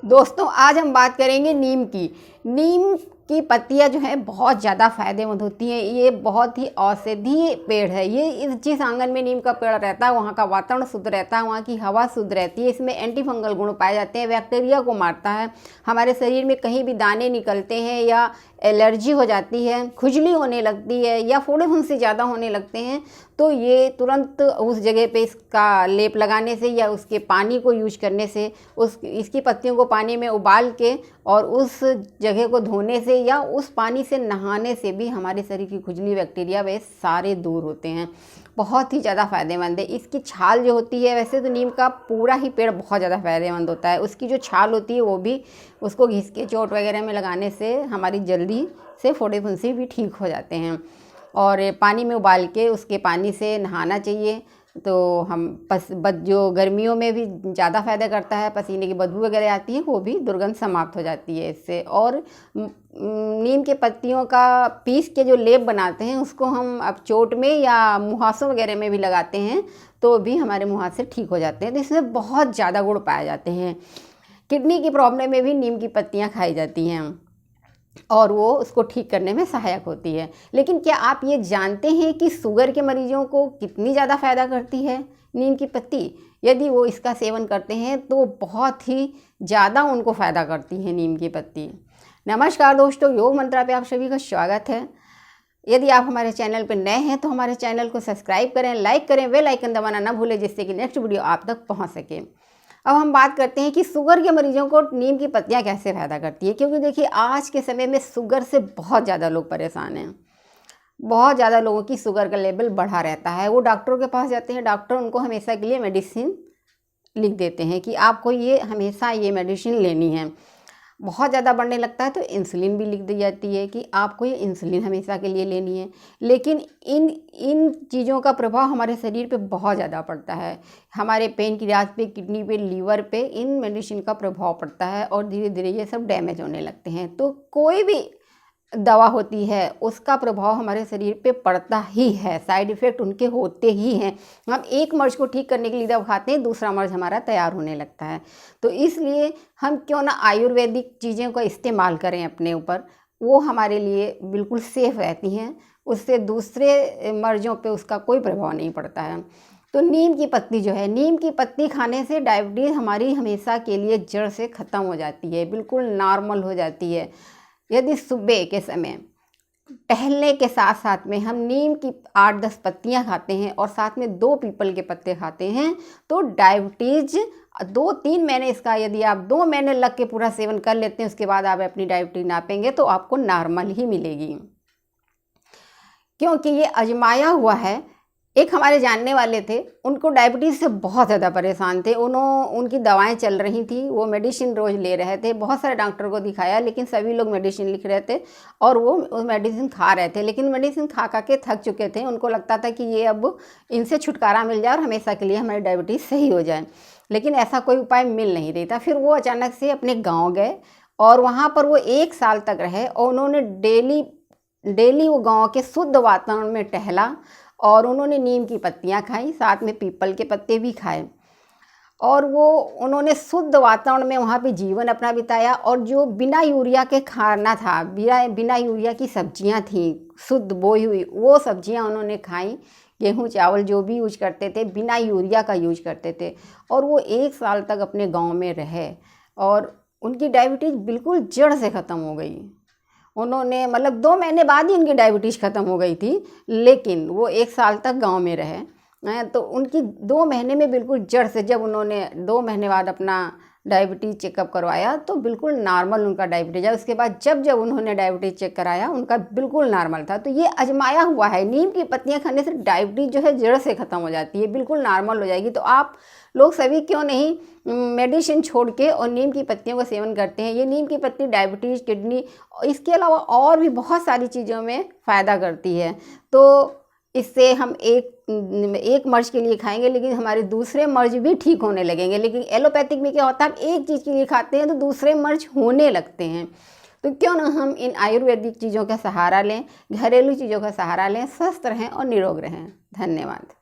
दोस्तों आज हम बात करेंगे नीम की। नीम की पत्तियां जो है बहुत ज़्यादा फायदेमंद होती हैं। ये बहुत ही औषधीय पेड़ है। ये जिस आंगन में नीम का पेड़ रहता है वहाँ का वातावरण शुद्ध रहता है, वहाँ की हवा शुद्ध रहती है। इसमें एंटी फंगल गुण पाए जाते हैं, बैक्टीरिया को मारता है। हमारे शरीर में कहीं भी दाने निकलते हैं या एलर्जी हो जाती है, खुजली होने लगती है या फोड़े फुंसी ज़्यादा होने लगते हैं, तो ये तुरंत उस जगह पे इसका लेप लगाने से या उसके पानी को यूज करने से, इसकी पत्तियों को पानी में उबाल के और उस जगह को धोने से या उस पानी से नहाने से भी हमारे शरीर की खुजली, बैक्टीरिया वे सारे दूर होते हैं। बहुत ही ज़्यादा फ़ायदेमंद है। इसकी छाल जो होती है, वैसे तो नीम का पूरा ही पेड़ बहुत ज़्यादा फ़ायदेमंद होता है, उसकी जो छाल होती है वो भी उसको घिस के चोट वगैरह में लगाने से हमारी जल्दी से फोड़े फुंसी भी ठीक हो जाते हैं। और पानी में उबाल के उसके पानी से नहाना चाहिए। तो हम जो गर्मियों में भी ज़्यादा फ़ायदा करता है, पसीने की बदबू वगैरह आती है वो भी दुर्गंध समाप्त हो जाती है इससे। और नीम के पत्तियों का पीस के जो लेप बनाते हैं उसको हम अब चोट में या मुहासों वगैरह में भी लगाते हैं तो भी हमारे मुहासे ठीक हो जाते हैं। तो इसमें बहुत ज़्यादा गुण पाए जाते हैं। किडनी की प्रॉब्लम में भी नीम की पत्तियाँ खाई जाती हैं और वो उसको ठीक करने में सहायक होती है। लेकिन क्या आप ये जानते हैं कि शुगर के मरीजों को कितनी ज़्यादा फ़ायदा करती है नीम की पत्ती? यदि वो इसका सेवन करते हैं तो बहुत ही ज़्यादा उनको फ़ायदा करती है नीम की पत्ती। नमस्कार दोस्तों, योग मंत्रा पे आप सभी का स्वागत है। यदि आप हमारे चैनल पर नए हैं तो हमारे चैनल को सब्सक्राइब करें, लाइक करें, बेल आइकन दबाना ना भूलें जिससे कि नेक्स्ट वीडियो आप तक पहुँच सके। अब हम बात करते हैं कि शुगर के मरीजों को नीम की पत्तियां कैसे फ़ायदा करती है। क्योंकि देखिए आज के समय में शुगर से बहुत ज़्यादा लोग परेशान हैं। बहुत ज़्यादा लोगों की शुगर का लेवल बढ़ा रहता है। वो डॉक्टरों के पास जाते हैं, डॉक्टर उनको हमेशा के लिए मेडिसिन लिख देते हैं कि आपको ये हमेशा ये मेडिसिन लेनी है। बहुत ज़्यादा बढ़ने लगता है तो इंसुलिन भी लिख दी जाती है कि आपको ये इंसुलिन हमेशा के लिए लेनी है। लेकिन इन चीज़ों का प्रभाव हमारे शरीर पे बहुत ज़्यादा पड़ता है। हमारे पेनक्रियाज पे, किडनी पे, लीवर पे इन मेडिसिन का प्रभाव पड़ता है और धीरे धीरे ये सब डैमेज होने लगते हैं। तो कोई भी दवा होती है उसका प्रभाव हमारे शरीर पे पड़ता ही है, साइड इफ़ेक्ट उनके होते ही हैं। हम एक मर्ज को ठीक करने के लिए दवा खाते हैं, दूसरा मर्ज हमारा तैयार होने लगता है। तो इसलिए हम क्यों ना आयुर्वेदिक चीज़ों का इस्तेमाल करें अपने ऊपर, वो हमारे लिए बिल्कुल सेफ़ रहती हैं। उससे दूसरे मर्जों पे उसका कोई प्रभाव नहीं पड़ता है। तो नीम की पत्ती जो है, नीम की पत्ती खाने से डायबिटीज़ हमारी हमेशा के लिए जड़ से ख़त्म हो जाती है, बिल्कुल नॉर्मल हो जाती है। यदि सुबह के समय टहलने के साथ साथ में हम नीम की 8-10 पत्तियां खाते हैं और साथ में 2 पीपल के पत्ते खाते हैं तो डायबिटीज़ 2-3 महीने, इसका यदि आप 2 महीने लग के पूरा सेवन कर लेते हैं, उसके बाद आप अपनी डायबिटीज़ नापेंगे तो आपको नॉर्मल ही मिलेगी। क्योंकि ये आजमाया हुआ है। एक हमारे जानने वाले थे, उनको डायबिटीज़ से बहुत ज़्यादा परेशान थे। उनकी दवाएं चल रही थी, वो मेडिसिन रोज़ ले रहे थे। बहुत सारे डॉक्टर को दिखाया लेकिन सभी लोग मेडिसिन लिख रहे थे और वो मेडिसिन खा रहे थे। लेकिन मेडिसिन खा के थक चुके थे। उनको लगता था कि ये अब इनसे छुटकारा मिल जाए और हमेशा के लिए हमारी डायबिटीज़ सही हो जाए, लेकिन ऐसा कोई उपाय मिल नहीं रही था। फिर वो अचानक से अपने गाँव गए और वहाँ पर वो 1 साल तक रहे और उन्होंने डेली वो गाँव के शुद्ध वातावरण में टहला और उन्होंने नीम की पत्तियां खाई, साथ में पीपल के पत्ते भी खाए और उन्होंने शुद्ध वातावरण में वहाँ पे जीवन अपना बिताया। और जो बिना यूरिया के खाना था, बिना यूरिया की सब्जियां थी, शुद्ध बोई हुई वो सब्जियां उन्होंने खाई। गेहूँ चावल जो भी यूज करते थे बिना यूरिया का यूज करते थे और वो 1 साल तक अपने गाँव में रहे और उनकी डायबिटीज़ बिल्कुल जड़ से ख़त्म हो गई। उन्होंने मतलब 2 महीने बाद ही उनकी डायबिटीज़ ख़त्म हो गई थी, लेकिन वो 1 साल तक गांव में रहे। तो उनकी 2 महीने में बिल्कुल जड़ से, जब उन्होंने 2 महीने बाद अपना डायबिटीज़ चेकअप करवाया तो बिल्कुल नॉर्मल उनका डायबिटीज़ है। उसके बाद जब उन्होंने डायबिटीज़ चेक कराया उनका बिल्कुल नॉर्मल था। तो ये आजमाया हुआ है, नीम की पत्तियां खाने से डायबिटीज़ जो है जड़ से ख़त्म हो जाती है, बिल्कुल नॉर्मल हो जाएगी। तो आप लोग सभी क्यों नहीं मेडिसिन छोड़ के और नीम की पत्तियों का सेवन करते हैं। ये नीम की पत्ती डायबिटीज़, किडनी, इसके अलावा और भी बहुत सारी चीज़ों में फ़ायदा करती है। तो इससे हम एक मर्ज के लिए खाएंगे लेकिन हमारे दूसरे मर्ज भी ठीक होने लगेंगे। लेकिन एलोपैथिक में क्या होता है, आप एक चीज़ के लिए खाते हैं तो दूसरे मर्ज होने लगते हैं। तो क्यों ना हम इन आयुर्वेदिक चीज़ों का सहारा लें, घरेलू चीज़ों का सहारा लें, स्वस्थ रहें और निरोग रहें। धन्यवाद।